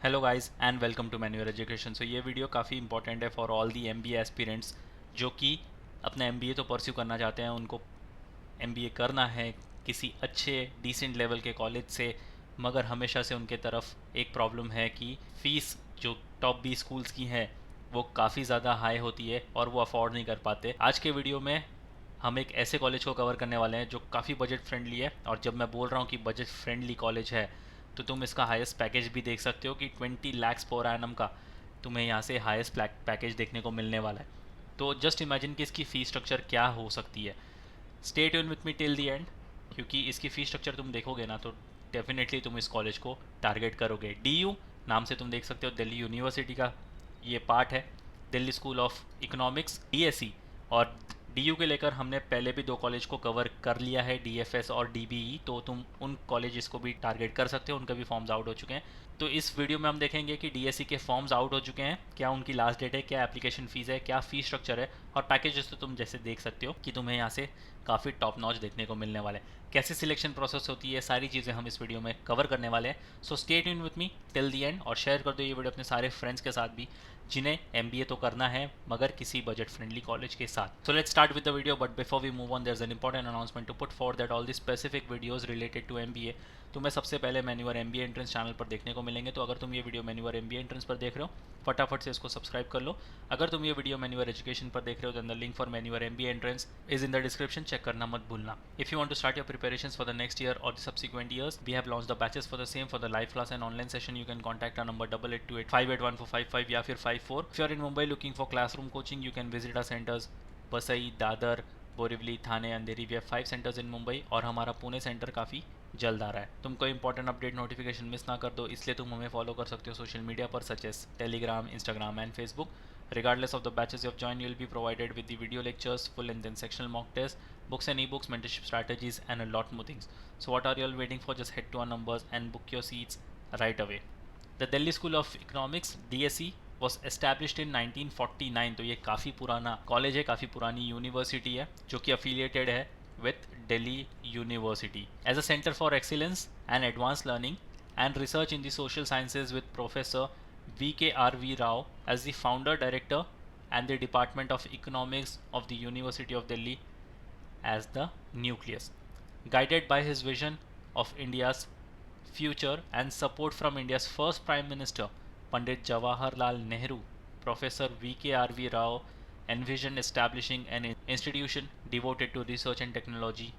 Hello guys and welcome to मैन्यूअर education. So ये वीडियो काफ़ी इंपॉर्टेंट है for all the MBA aspirants जो कि अपना एमबीए तो परस्यू करना चाहते हैं, उनको एमबीए करना है किसी अच्छे डिसेंट लेवल के कॉलेज से, मगर हमेशा से उनके तरफ एक प्रॉब्लम है कि फ़ीस जो टॉप 20 स्कूल्स की है वो काफ़ी ज़्यादा हाई होती है और वो अफोर्ड नहीं कर पाते। आज के वीडियो में हम एक ऐसे कॉलेज को कवर करने वाले हैं जो काफ़ी बजट फ्रेंडली है, और जब मैं बोल रहा हूँ कि बजट फ्रेंडली कॉलेज है तो तुम इसका हाईएस्ट पैकेज भी देख सकते हो कि 20 लाख्स पर एनम का तुम्हें यहाँ से हाईएस्ट पैकेज देखने को मिलने वाला है। तो जस्ट इमेजिन कि इसकी फ़ी स्ट्रक्चर क्या हो सकती है। Stay tune with me till the and, क्योंकि इसकी फ़ी स्ट्रक्चर तुम देखोगे ना तो डेफिनेटली तुम इस कॉलेज को टारगेट करोगे। डीयू नाम से तुम देख सकते हो, दिल्ली यूनिवर्सिटी का ये पार्ट है, Delhi school of economics DSE. और डीयू के लेकर हमने पहले भी दो कॉलेज को कवर कर लिया है, डीएफएस और डीबीई, तो तुम उन कॉलेजेस को भी टारगेट कर सकते हो, उनके भी फॉर्म्स आउट हो चुके हैं। तो इस वीडियो में हम देखेंगे कि डीएससी के फॉर्म्स आउट हो चुके हैं, क्या उनकी लास्ट डेट है, क्या एप्लीकेशन फ़ीस है, क्या फ़ी स्ट्रक्चर है, और पैकेजेस तो तुम जैसे देख सकते हो कि तुम्हें यहाँ से काफ़ी टॉप नॉच देखने को मिलने वाले हैं। कैसे सिलेक्शन प्रोसेस होती है, सारी चीज़ें हम इस वीडियो में कवर करने वाले हैं। So stay tune with me till the and, और शेयर कर दो ये वीडियो अपने सारे फ्रेंड्स के साथ भी जिन्हें एमबीए तो करना है मगर किसी बजट फ्रेंडली कॉलेज के साथ। So let's start with the video, but before we move on there is an important announcement to put for that all the specific videos related to MBA तुम्हें सबसे पहले मैन्यूअर एमबीए एंट्रेंस चैनल पर देखने को मिलेंगे। तो अगर तुम ये वीडियो मैन्यूअर एमबीए एंट्रेंस पर देख रहे हो, फटाफट से इसको सब्सक्राइब कर लो। अगर तुम ये वीडियो मैन्यूअर एजुकेशन पर देख रहे हो, देन द लिंक फॉर मैन्यूअर MBA entrance is in the description, check करना मत भूलना। If you want to start your preparations for the next year और the subsequent years, we have launched the batches for the same for the live class and online session. You can contact our number 8828581455 या फिर 54। If you are in Mumbai looking for classroom coaching, you can visit our centres Vasai, Dadar, Borivali, Thane, Andheri. We have 5 centres in Mumbai, और हमारा Pune centre काफ़ी जल्द आ रहा है। तुम कोई इंपॉर्टेंट अपडेट नोटिफिकेशन मिस ना कर दो, इसलिए तुम हमें फॉलो कर सकते हो सोशल मीडिया पर, such as Telegram, Instagram and Facebook. Regardless of the batches you have joined, you will be provided with the video lectures, full and then sectional mock tests, books and ebooks, mentorship strategies, and a lot more things. So what are you all waiting for? Just head to our numbers and book your seats right away. The Delhi School of Economics (DSE) was established in 1949। तो ये काफ़ी पुराना college है, काफ़ी पुरानी university है जो कि affiliated है with Delhi University as a center for excellence and advanced learning and research in the social sciences, with Professor V.K.R.V. Rao as the founder director and the Department of Economics of the University of Delhi as the nucleus. Guided by his vision of India's future and support from India's first Prime Minister, Pandit Jawaharlal Nehru, Professor V.K.R.V. Rao envisioned establishing an institution devoted to research and technology,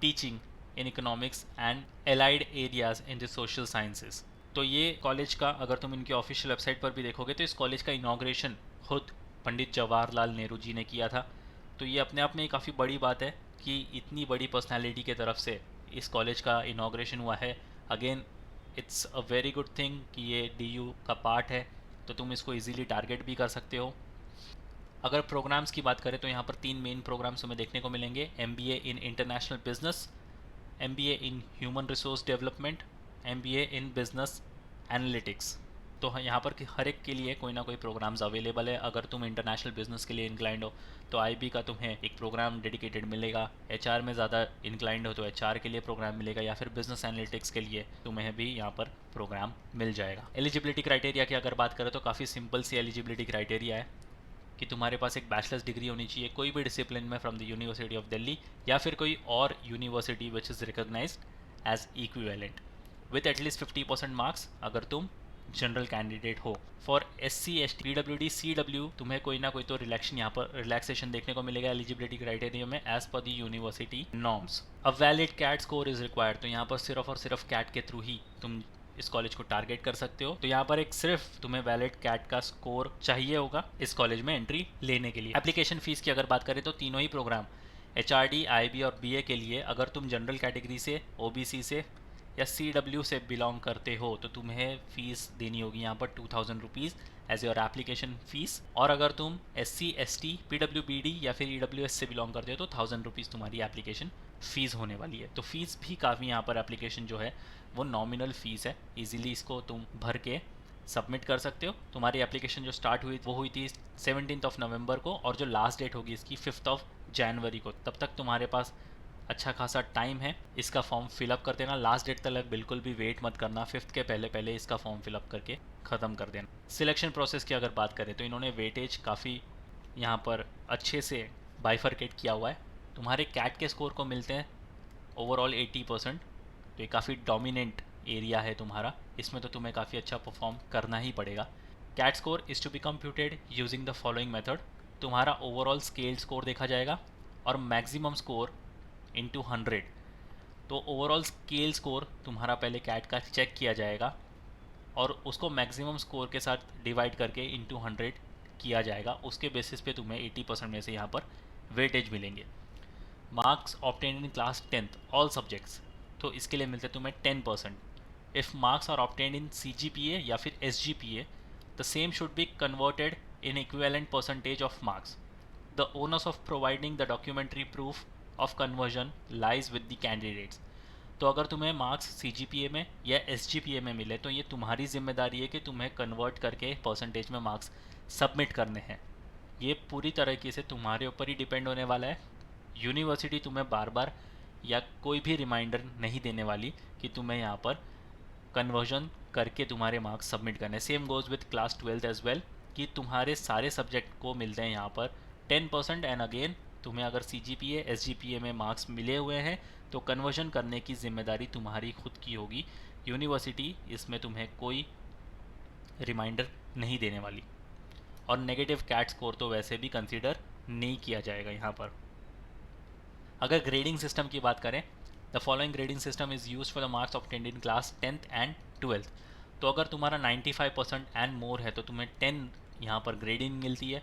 teaching in economics and allied areas in the social sciences। तो ये college का अगर तुम इनकी official website पर भी देखोगे तो इस कॉलेज का इनाग्रेशन खुद पंडित जवाहरलाल नेहरू जी ने किया था। तो ये अपने आप में काफ़ी बड़ी बात है कि इतनी बड़ी पर्सनालिटी के तरफ से इस कॉलेज का इनाग्रेशन हुआ है। Again it's a very good thing कि ये डीयू का पार्ट है, तो तुम इसको इजीली टारगेट भी कर सकते हो। अगर प्रोग्राम्स की बात करें तो यहाँ पर 3 मेन प्रोग्राम्स हमें देखने को मिलेंगे: MBA in international business, MBA in human resource development, MBA in business analytics. तो यहाँ पर हर एक के लिए कोई ना कोई प्रोग्राम्स अवेलेबल है। अगर तुम इंटरनेशनल बिजनेस के लिए इंक्लाइंड हो तो आईबी का तुम्हें एक प्रोग्राम डेडिकेटेड मिलेगा, एचआर में ज़्यादा इंक्लाइंड हो तो एचआर के लिए प्रोग्राम मिलेगा, या फिर बिजनेस एनालिटिक्स के लिए तुम्हें भी यहाँ पर प्रोग्राम मिल जाएगा। एलिजिबिलिटी क्राइटेरिया की अगर बात करें तो काफ़ी सिंपल सी एलिजिबिलिटी क्राइटेरिया है कि तुम्हारे पास एक बैचलर्स डिग्री होनी चाहिए कोई भी डिसिप्लिन में from the university of Delhi, या फिर कोई और university which is recognised as equivalent, with at least 50% marks अगर तुम जनरल कैंडिडेट हो। For SC ST PWD CW तुम्हें कोई ना कोई तो यहाँ पर रिलैक्सेशन देखने को मिलेगा एलिजिबिलिटी क्राइटेरिया में, as per the university norms. A valid CAT score is required, तो यहाँ पर सिर्फ और सिर्फ कैट के थ्रू ही तुम इस कॉलेज को टारगेट कर सकते हो। तो यहाँ पर एक सिर्फ तुम्हें वैलिड कैट का स्कोर चाहिए होगा इस कॉलेज में एंट्री लेने के लिए। एप्लीकेशन फीस की अगर बात करें तो तीनों ही प्रोग्राम HRD, IB और BA के लिए अगर तुम जनरल कैटेगरी से, OBC से या CW से बिलोंग करते हो तो तुम्हें फ़ीस देनी होगी यहाँ पर 2000 rupees as your application fees. और अगर तुम SC ST PWBD या फिर EWS से बिलोंग करते हो तो 1000 रुपीज़ तुम्हारी एप्लीकेशन फ़ीस होने वाली है। तो फीस भी काफ़ी यहाँ पर एप्लीकेशन जो है वो नॉमिनल फ़ीस है, इजीली इसको तुम भर के सबमिट कर सकते हो। तुम्हारी एप्लीकेशन जो स्टार्ट हुई वो हुई थी 17 नवंबर को, और जो लास्ट डेट होगी इसकी 5 जनवरी को। तब तक तुम्हारे पास अच्छा खासा टाइम है, इसका फॉर्म फिलअप कर देना। लास्ट डेट तक बिल्कुल भी वेट मत करना, 5th के पहले पहले इसका फॉर्म फिलअप करके ख़त्म कर देना। सिलेक्शन प्रोसेस की अगर बात करें तो इन्होंने वेटेज काफ़ी यहाँ पर अच्छे से बाइफरकेट किया हुआ है। तुम्हारे कैट के स्कोर को मिलते हैं ओवरऑल 80%, तो ये काफ़ी डोमिनेंट एरिया है तुम्हारा, इसमें तो तुम्हें काफ़ी अच्छा परफॉर्म करना ही पड़ेगा। CAT score is to be computed using the following method. तुम्हारा ओवरऑल स्केल स्कोर देखा जाएगा और मैक्सिमम स्कोर इंटू 100। तो ओवरऑल स्केल स्कोर तुम्हारा पहले कैट का चेक किया जाएगा और उसको मैक्सिमम स्कोर के साथ डिवाइड करके इंटू 100 किया जाएगा। उसके बेसिस पे तुम्हें 80% में से यहाँ पर वेटेज मिलेंगे। Marks obtain in class 10th all subjects, तो इसके लिए मिलते तुम्हें 10%। If marks are obtain in CGPA या फिर SGPA, the same should be converted in equivalent percentage of marks. The onus of providing the documentary proof of conversion lies with the candidates. तो अगर तुम्हें मार्क्स CGPA में या SGPA में मिले तो ये तुम्हारी जिम्मेदारी है कि तुम्हें कन्वर्ट करके परसेंटेज में मार्क्स सबमिट करने हैं। ये पूरी तरीके से तुम्हारे ऊपर ही डिपेंड होने वाला है। यूनिवर्सिटी तुम्हें बार बार या कोई भी रिमाइंडर नहीं देने वाली कि तुम्हें यहाँ पर कन्वर्जन करके तुम्हारे मार्क्स सबमिट करने। Same goes with class 12th as well कि तुम्हारे सारे सब्जेक्ट को मिलते हैं यहाँ पर 10%। एंड अगेन तुम्हें अगर CGPA SGPA में मार्क्स मिले हुए हैं तो कन्वर्जन करने की जिम्मेदारी तुम्हारी खुद की होगी। यूनिवर्सिटी इसमें तुम्हें कोई रिमाइंडर नहीं देने वाली। और नेगेटिव कैट स्कोर तो वैसे भी कंसीडर नहीं किया जाएगा यहाँ पर। अगर ग्रेडिंग सिस्टम की बात करें, the following grading system is use for the marks obtained in class 10th and 12th। तो अगर तुम्हारा 95% एंड मोर है तो तुम्हें 10 यहाँ पर ग्रेडिंग मिलती है।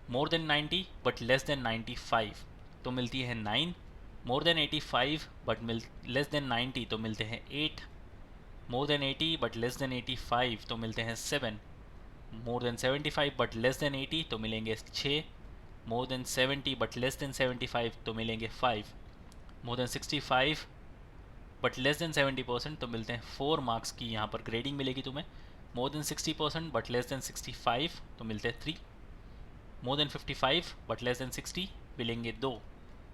More than 90 but less than 95 तो मिलती है 9। More than 85 but less than 90 तो मिलते हैं 8। More than 80 but less than 85 तो मिलते हैं 7। More than 75 but less than 80 तो मिलेंगे 6। More than 70 but less than 75 तो मिलेंगे 5। More than 65 but less than 70% तो मिलते हैं 4 मार्क्स की यहाँ पर ग्रेडिंग मिलेगी तुम्हें। More than 60% but less than 65 तो मिलते हैं 3। More than 55 but less than 60 मिलेंगे 2।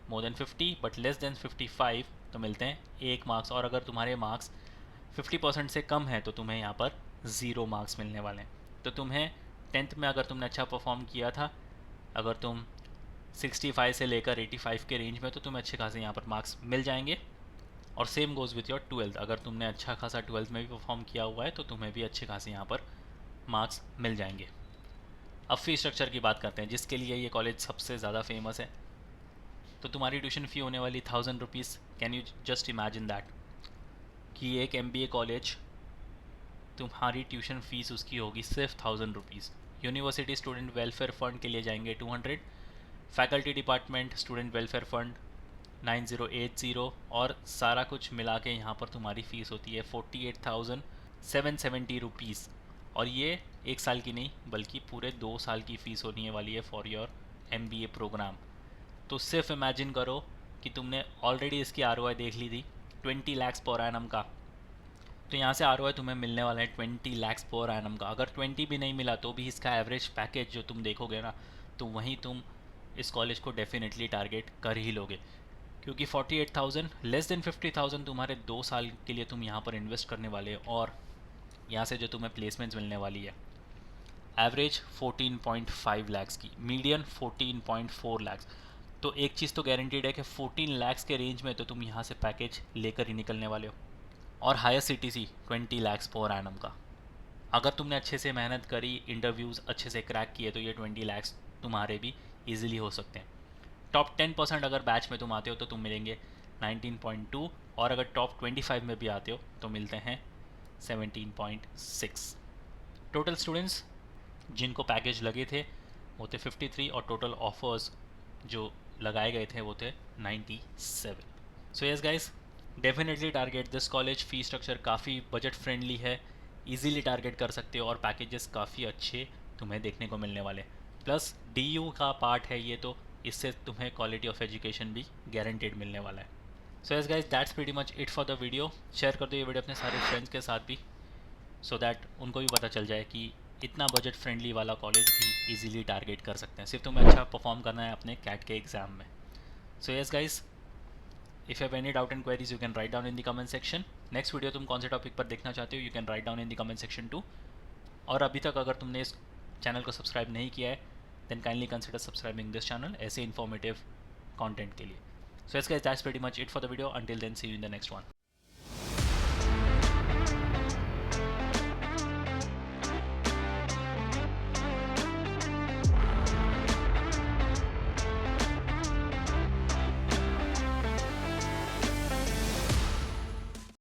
More than 50 but less than 55 तो मिलते हैं 1 मार्क्स। और अगर तुम्हारे मार्क्स 50% से कम है तो तुम्हें यहाँ पर 0 मार्क्स मिलने वाले हैं। तो तुम्हें 10th में अगर तुमने अच्छा परफॉर्म किया था, अगर तुम 65 से लेकर 85 के रेंज में, तो तुम्हें अच्छे खासे यहाँ पर मार्क्स मिल जाएंगे। और same goes with your 12th, अगर तुमने अच्छा खासा 12th में भी परफॉर्म किया हुआ है तो तुम्हें भी अच्छे खासे यहाँ पर मार्क्स मिल जाएंगे। अब फी स्ट्रक्चर की बात करते हैं, जिसके लिए ये कॉलेज सबसे ज़्यादा फेमस है। तो तुम्हारी ट्यूशन फ़ी होने वाली 1000 rupees. Can you just imagine that कि एक MBA कॉलेज तुम्हारी ट्यूशन फ़ीस उसकी होगी सिर्फ 1000 rupees. University student welfare fund के लिए जाएंगे 200, faculty department student welfare fund 9080, और सारा कुछ मिला के यहाँ पर तुम्हारी फ़ीस होती है 48,770 रुपीज़। और ये 1 साल की नहीं बल्कि पूरे 2 साल की फ़ीस होने वाली है फॉर योर MBA प्रोग्राम। तो सिर्फ इमेजिन करो कि तुमने ऑलरेडी इसकी ROI देख ली थी 20 lakhs पर एनम का, तो यहाँ से ROI तुम्हें मिलने वाला है 20 lakhs पर एनम का। अगर 20 भी नहीं मिला तो भी इसका एवरेज पैकेज जो तुम देखोगे ना, तो वहीं तुम इस कॉलेज को डेफिनेटली टारगेट कर ही लोगे, क्योंकि 48,000 लेस देन 50,000 तुम्हारे 2 साल के लिए तुम यहाँ पर इन्वेस्ट करने वाले हो। और यहाँ से जो तुम्हें प्लेसमेंट्स मिलने वाली है एवरेज 14.5 lakhs की, मीडियन 14.4 lakhs। तो एक चीज़ तो गारंटीड है कि 14 lakhs के रेंज में तो तुम यहाँ से पैकेज लेकर ही निकलने वाले हो। और higher CTC 20 lakhs per annum का। अगर तुमने अच्छे से मेहनत करी, इंटरव्यूज़ अच्छे से क्रैक किए, तो ये 20 lakhs तुम्हारे भी ईजिली हो सकते हैं। टॉप 10% अगर बैच में तुम आते हो तो तुम मिलेंगे 19.2, और अगर टॉप 25 में भी आते हो तो मिलते हैं 17.6। टोटल स्टूडेंट्स जिनको पैकेज लगे थे वो थे 53, और टोटल ऑफर्स जो लगाए गए थे वो थे 97। So yes guys, definitely target this college. Fee structure काफ़ी बजट फ्रेंडली है, इजीली टारगेट कर सकते हो, और पैकेजेस काफ़ी अच्छे तुम्हें देखने को मिलने वाले। प्लस DU का पार्ट है ये, तो इससे तुम्हें क्वालिटी ऑफ एजुकेशन भी गारंटेड मिलने वाला है। So yes guys, that's pretty much it for the video. Share कर दो ये वीडियो अपने सारे फ्रेंड्स के साथ भी, सो दैट उनको भी पता चल जाए कि इतना बजट फ्रेंडली वाला कॉलेज भी इजीली टारगेट कर सकते हैं। सिर्फ तुम्हें अच्छा परफॉर्म करना है अपने कैट के एग्ज़ाम में। So yes guys, if have any doubt and queries you can write down in the comment section. Next video तुम कौन से टॉपिक पर देखना चाहते हो, you can write down in the comment section two. और अभी तक अगर तुमने इस चैनल को सब्सक्राइब नहीं किया है then kindly consider subscribing this channel ऐसे इन्फॉर्मेटिव कंटेंट के लिए. So yes guys, that's pretty much it for the video. Until then, see you in the next one.